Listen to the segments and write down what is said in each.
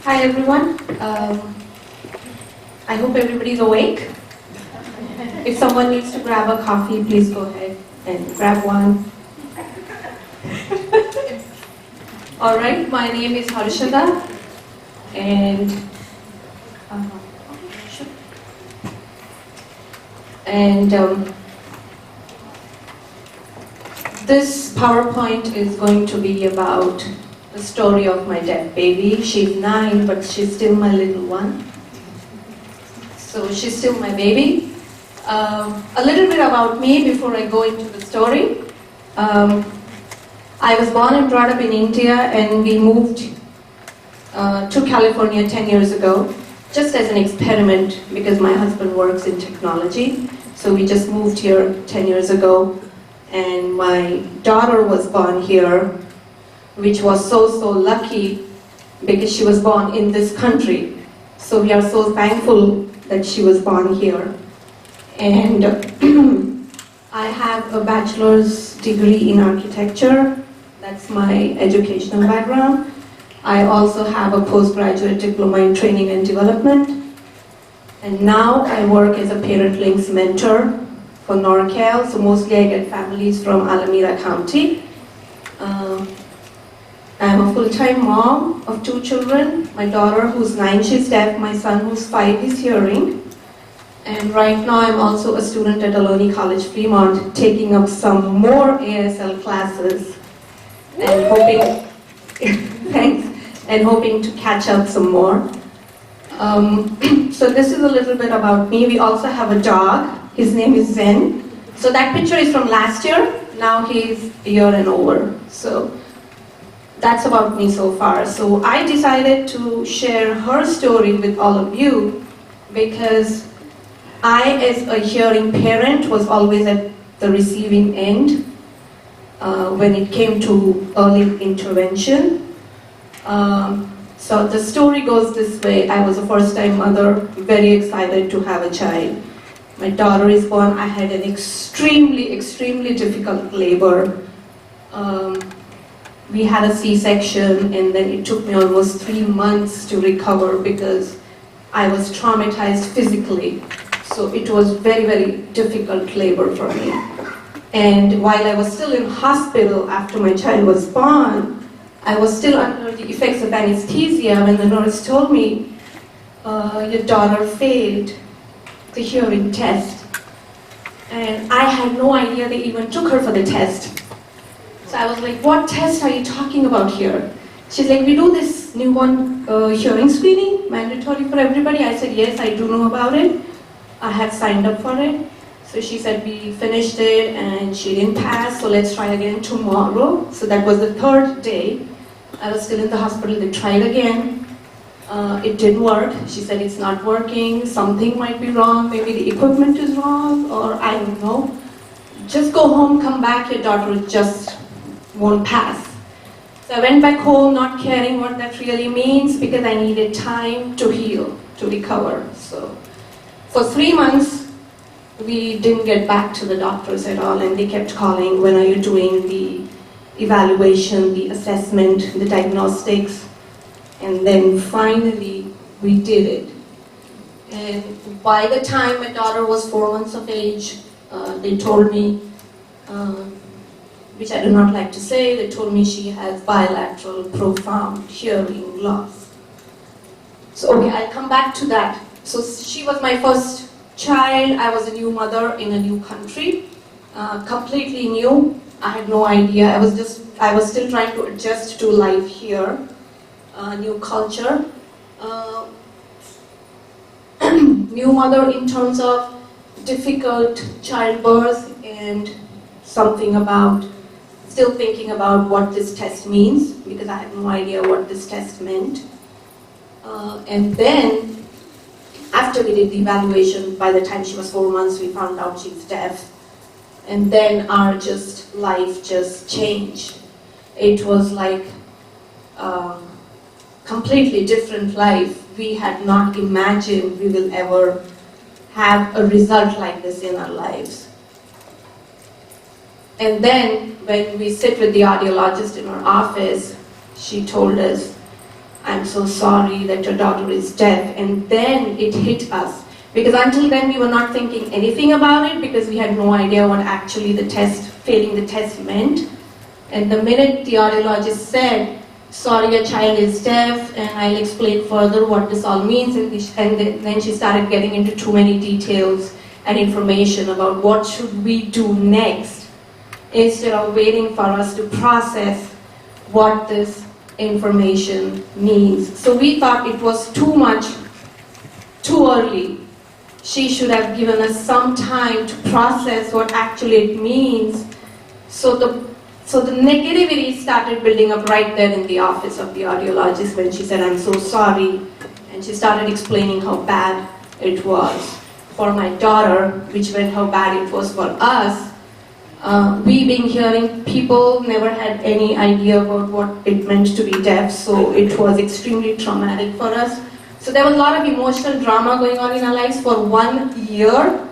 Hi everyone. I hope everybody's awake. If someone needs to grab a coffee, please go ahead and grab one. All right, my name is Harshada, and this PowerPoint is going to be about the story of my deaf baby. She's 9, but she's still my little one. So she's still my baby. A little bit about me before I go into the story. I was born and brought up in India, and we moved to California 10 years ago, just as an experiment because my husband works in technology. So we just moved here 10 years ago, and my daughter was born here, which was so lucky because she was born in this country. So we are so thankful that she was born here. And I have a bachelor's degree in architecture. That's my educational background. I also have a postgraduate diploma in training and development. And now I work as a parent links mentor for NorCal. So mostly I get families from Alameda County. I'm a full-time mom of 2 children. My daughter, who's 9, she's deaf. My son, who's 5, is hearing. And right now I'm also a student at Ohlone College, Fremont, taking up some more ASL classes and hoping, thanks, and hoping to catch up some more. So this is a little bit about me. We also have a dog. His name is Zen. So that picture is from last year. Now he's a year and over. So that's about me so far. So I decided to share her story with all of you because I, as a hearing parent, was always at the receiving end when it came to early intervention. So the story goes this way. I was a first-time mother, very excited to have a child. My daughter is born. I had an extremely difficult labor. We had a C-section, and then it took me almost 3 months to recover because I was traumatized physically. So it was very difficult labor for me. And while I was still in hospital after my child was born, I was still under the effects of anesthesia when the nurse told me, your daughter failed the hearing test. And I had no idea they even took her for the test. So I was like, what test are you talking about here? She's like, we do this newborn hearing screening, mandatory for everybody. I said, yes, I do know about it. I had signed up for it. So she said, we finished it and she didn't pass, so let's try again tomorrow. So that was the 3rd day. I was still in the hospital. They tried again. It didn't work. She said, it's not working. Something might be wrong. Maybe the equipment is wrong, or I don't know. Just go home, come back. Your daughter just won't pass. So I went back home, not caring what that really means, because I needed time to heal, to recover. So for 3 months, we didn't get back to the doctors at all, and they kept calling, when are you doing the evaluation, the assessment, the diagnostics? And then finally, we did it. And by the time my daughter was 4 months of age, they told me, which I do not like to say, they told me she has bilateral profound hearing loss. So okay, I'll come back to that. So she was my first child. I was a new mother in a new country, completely new. I had no idea. I was still trying to adjust to life here, new culture. New mother in terms of difficult childbirth and something about still thinking about what this test means because I had no idea what this test meant. And then after we did the evaluation, by the time she was 4 months, we found out she's deaf. And then our life just changed. It was like a completely different life. We had not imagined we will ever have a result like this in our lives. And then when we sit with the audiologist in our office, she told us, I'm so sorry that your daughter is deaf. And then it hit us. Because until then we were not thinking anything about it because we had no idea what actually the test, failing the test meant. And the minute the audiologist said, sorry, your child is deaf, and I'll explain further what this all means, and then she started getting into too many details and information about what should we do next, instead of waiting for us to process what this information means. So we thought it was too much, too early. She should have given us some time to process what actually it means. So the negativity started building up right there in the office of the audiologist when she said, I'm so sorry. And she started explaining how bad it was for my daughter, which meant how bad it was for us. We being hearing people never had any idea about what it meant to be deaf, so it was extremely traumatic for us. So there was a lot of emotional drama going on in our lives for 1 year.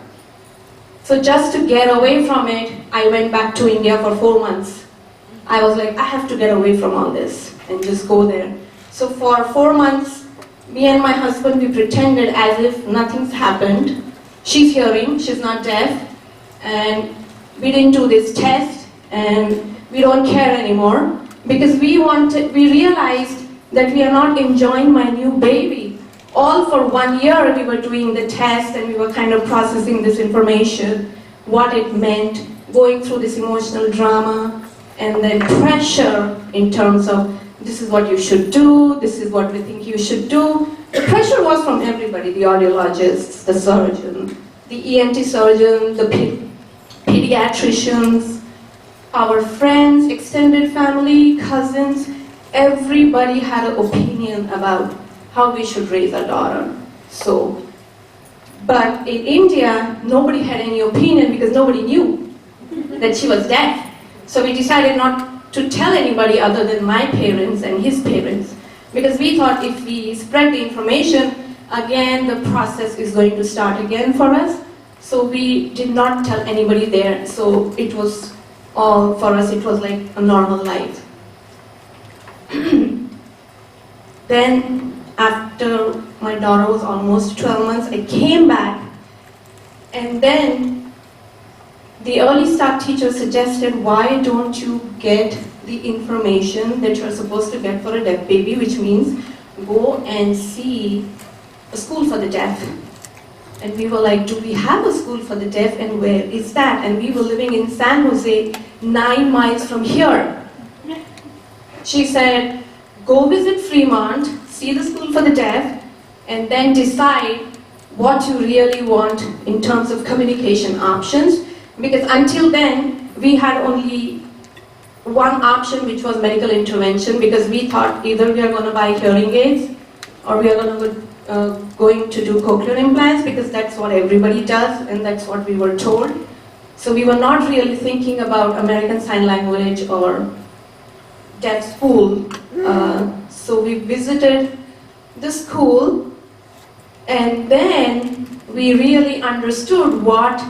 So just to get away from it, I went back to India for 4 months. I was like, I have to get away from all this and just go there. So for 4 months, me and my husband, we pretended as if nothing's happened. She's hearing, she's not deaf, and we didn't do this test, and we don't care anymore because we realized that we are not enjoying my new baby. All for 1 year we were doing the test and we were kind of processing this information, what it meant, going through this emotional drama, and then pressure in terms of this is what you should do, this is what we think you should do. The pressure was from everybody, the audiologists, the surgeon, the ENT surgeon, the pediatricians, our friends, extended family, cousins. Everybody had an opinion about how we should raise our daughter. But in India, nobody had any opinion because nobody knew that she was deaf. So we decided not to tell anybody other than my parents and his parents, because we thought if we spread the information, again the process is going to start again for us. So we did not tell anybody there. So it was all, for us, it was like a normal life. Then, after my daughter was almost 12 months, I came back, and then the early start teacher suggested, why don't you get the information that you're supposed to get for a deaf baby, which means go and see a school for the deaf. And we were like, do we have a school for the deaf, and where is that? And we were living in San Jose, 9 miles from here. She said, go visit Fremont, see the school for the deaf, and then decide what you really want in terms of communication options. Because until then, we had only one option, which was medical intervention, because we thought either we are going to buy hearing aids or we are going to do cochlear implants, because that's what everybody does and that's what we were told. So we were not really thinking about American Sign Language or deaf school. So we visited the school, and then we really understood what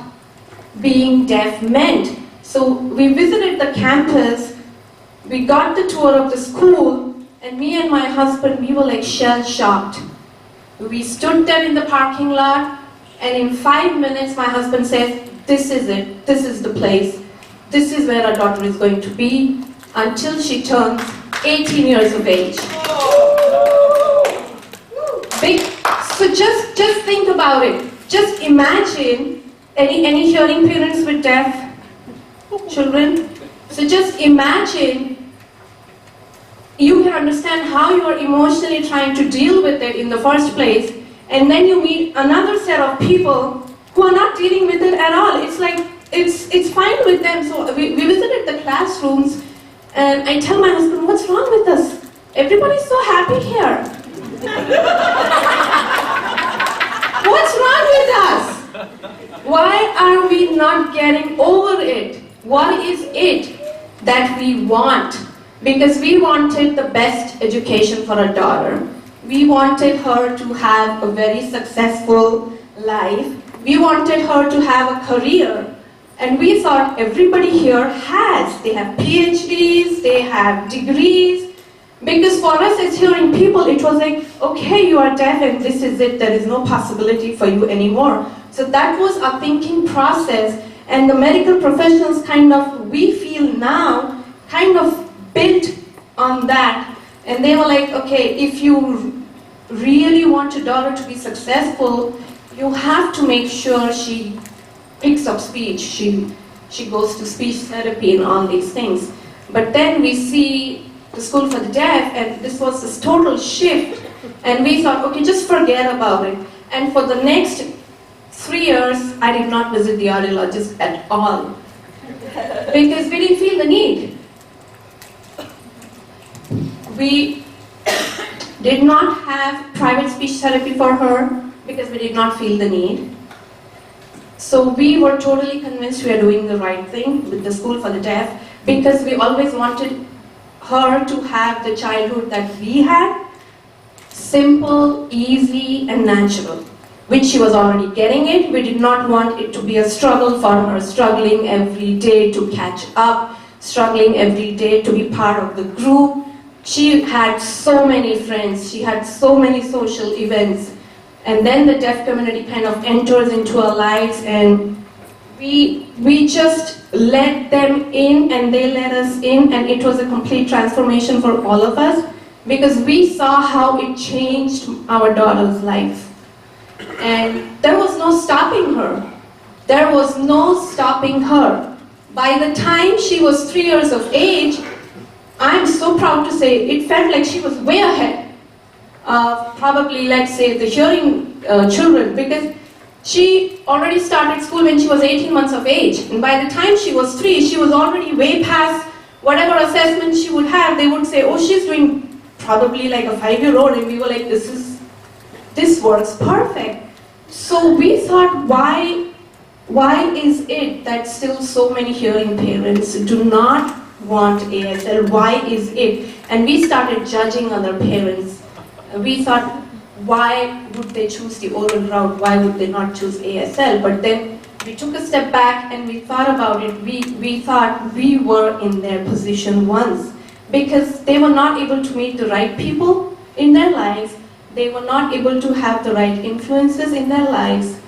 being deaf meant. So we visited the campus, we got the tour of the school, and me and my husband, we were like shell-shocked. We stood there in the parking lot, and in 5 minutes my husband says, this is it, this is the place, this is where our daughter is going to be until she turns 18 years of age. So just think about it. Just imagine, any hearing parents with deaf children? So just imagine, you can understand how you are emotionally trying to deal with it in the first place, and then you meet another set of people who are not dealing with it at all. It's like, it's fine with them. So we visited the classrooms, and I tell my husband, what's wrong with us? Everybody's so happy here. What's wrong with us? Why are we not getting over it? What is it that we want? Because we wanted the best education for our daughter. We wanted her to have a very successful life. We wanted her to have a career. And we thought everybody here has. They have PhDs, they have degrees. Because for us as hearing people, it was like, okay, you are deaf and this is it, there is no possibility for you anymore. So that was a thinking process, and the medical professionals we feel now, kind of built on that. And they were like, okay, if you really want your daughter to be successful, you have to make sure she picks up speech, she goes to speech therapy and all these things. But then we see the School for the Deaf, and this was this total shift, and we thought, okay, just forget about it. And for the next 3 years, I did not visit the audiologist at all, because we didn't feel the need. We did not have private speech therapy for her, because we did not feel the need. So we were totally convinced we are doing the right thing with the School for the Deaf, because we always wanted her to have the childhood that we had, simple, easy, and natural, which she was already getting it. We did not want it to be a struggle for her, struggling every day to catch up, struggling every day to be part of the group. She had so many friends, she had so many social events, and then the deaf community kind of enters into our lives, and we just let them in and they let us in, and it was a complete transformation for all of us, because we saw how it changed our daughter's life. And there was no stopping her. There was no stopping her. By the time she was 3 years of age, I'm so proud to say, it felt like she was way ahead of probably, let's say, the hearing children, because she already started school when she was 18 months of age. And by the time she was 3, she was already way past whatever assessment she would have. They would say, oh, she's doing probably like a 5-year-old. And we were like, this works perfect. So we thought, why is it that still so many hearing parents do not want ASL? Why is it? And we started judging other parents. We thought, why would they choose the oral route? Why would they not choose ASL? But then we took a step back and we thought about it. We thought we were in their position once, because they were not able to meet the right people in their lives. They were not able to have the right influences in their lives.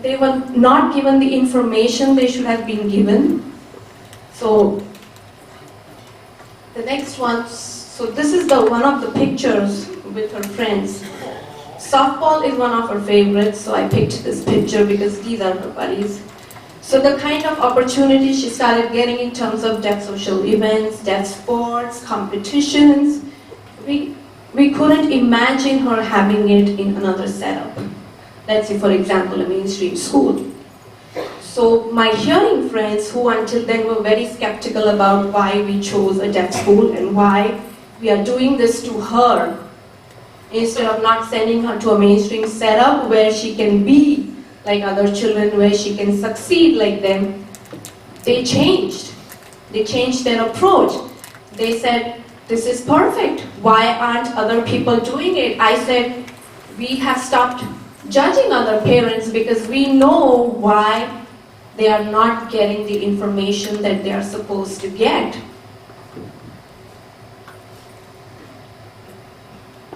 They were not given the information they should have been given. So the next one, so this is one of the pictures with her friends. Softball is one of her favorites, so I picked this picture because these are her buddies. So the kind of opportunities she started getting in terms of deaf social events, deaf sports, competitions, we couldn't imagine her having it in another setup. Let's say, for example, a mainstream school. So my hearing friends, who until then were very skeptical about why we chose a deaf school and why we are doing this to her, instead of not sending her to a mainstream setup where she can be like other children, where she can succeed like them, they changed. They changed their approach. They said, this is perfect. Why aren't other people doing it? I said, we have stopped judging other parents because we know why they are not getting the information that they are supposed to get.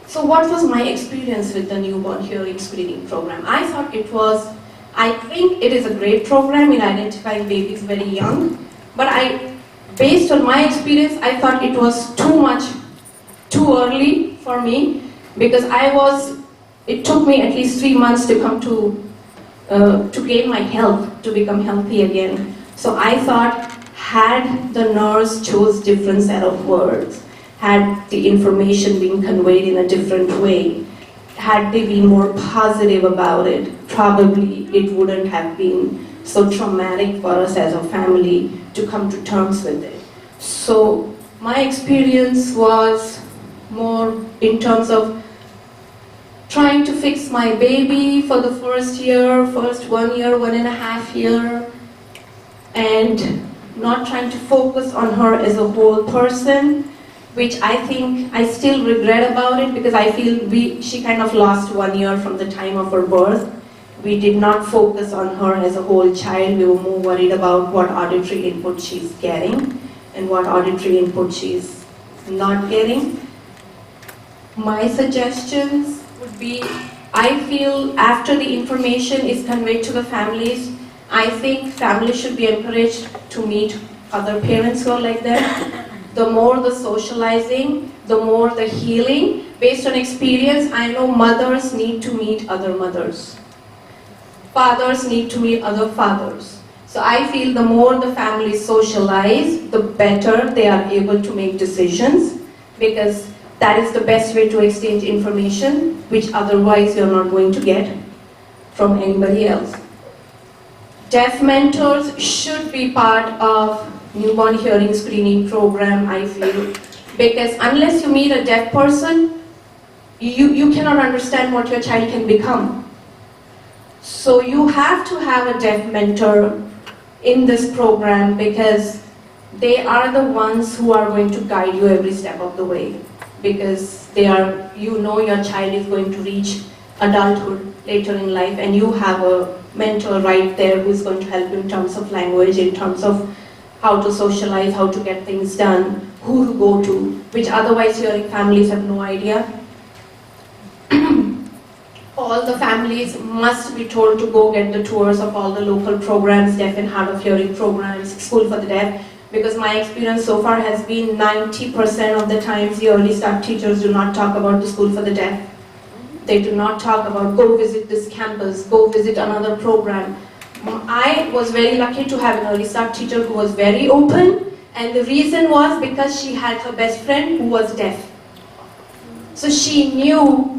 So what was my experience with the newborn hearing screening program? I thought I think it is a great program in identifying babies very young, but based on my experience, I thought it was too early for me, because it took me at least 3 months to come to gain my health, to become healthy again. So I thought, had the nurse chose different set of words, had the information been conveyed in a different way, had they been more positive about it, probably it wouldn't have been so traumatic for us as a family to come to terms with it. So my experience was more in terms of trying to fix my baby for the first 1 year, 1.5 years, and not trying to focus on her as a whole person, which I think I still regret about it, because I feel she kind of lost 1 year from the time of her birth. We did not focus on her as a whole child. We were more worried about what auditory input she's getting and what auditory input she's not getting. My suggestions would be, I feel after the information is conveyed to the families, I think families should be encouraged to meet other parents who are like that. The more the socializing, the more the healing. Based on experience, I know mothers need to meet other mothers. Fathers need to meet other fathers. So I feel the more the families socialize, the better they are able to make decisions, because that is the best way to exchange information, which otherwise you're not going to get from anybody else. Deaf mentors should be part of newborn hearing screening program, I feel, because unless you meet a deaf person, you cannot understand what your child can become. So you have to have a deaf mentor in this program, because they are the ones who are going to guide you every step of the way, because they are, you know, your child is going to reach adulthood later in life, and you have a mentor right there who is going to help you in terms of language, in terms of how to socialize, how to get things done, who to go to, which otherwise hearing families have no idea. All the families must be told to go get the tours of all the local programs, deaf and hard of hearing programs, school for the deaf, because my experience so far has been 90% of the times the early start teachers do not talk about the school for the deaf. They do not talk about, go visit this campus, go visit another program. I was very lucky to have an early start teacher who was very open, and the reason was because she had her best friend who was deaf. So she knew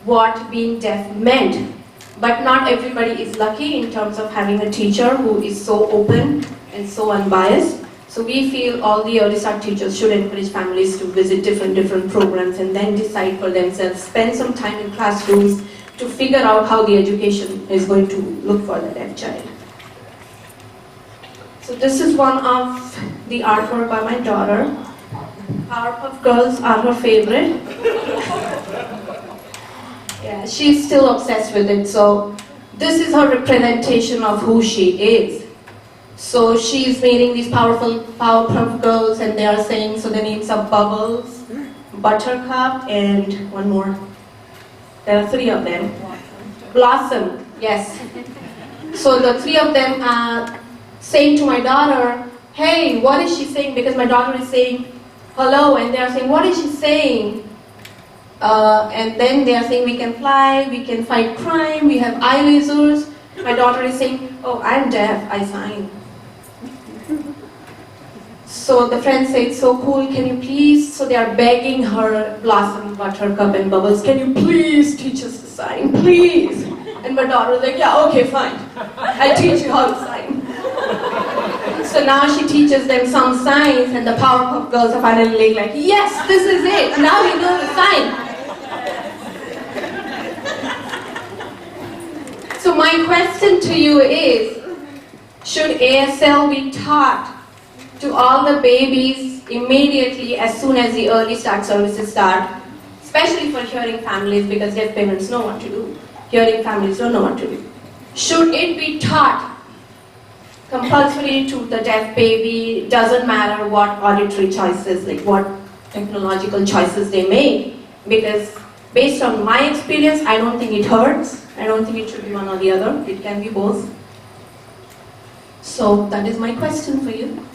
what being deaf meant. But not everybody is lucky in terms of having a teacher who is so open and so unbiased. So we feel all the early start teachers should encourage families to visit different programs and then decide for themselves, spend some time in classrooms to figure out how the education is going to look for the deaf child. So this is one of the artwork by my daughter. Powerpuff Girls are her favorite. Yeah, she's still obsessed with it. So this is her representation of who she is. So she's meeting these powerful Powerpuff Girls, and they are saying, so the names are Bubbles, Buttercup, and one more. There are three of them. Blossom, yes. So the three of them are saying to my daughter, hey, what is she saying? Because my daughter is saying hello, and they are saying, what is she saying? And then they are saying, we can fly, we can fight crime, we have eye lasers. My daughter is saying, oh, I'm deaf, I sign. So the friends say, it's so cool, can you please? So they are begging her, Blossom, Buttercup, and Bubbles, can you please teach us to sign, please? And my daughter is like, yeah, okay, fine. I'll teach you how to sign. So now she teaches them some signs, and the Powerpuff Girls are finally like, yes, this is it, now we know the sign. So my question to you is, should ASL be taught to all the babies immediately as soon as the early start services start, especially for hearing families, because deaf parents know what to do, hearing families don't know what to do. Should it be taught compulsory to the deaf baby, doesn't matter what auditory choices, like what technological choices they make, because based on my experience, I don't think it hurts, I don't think it should be one or the other, it can be both. So that is my question for you.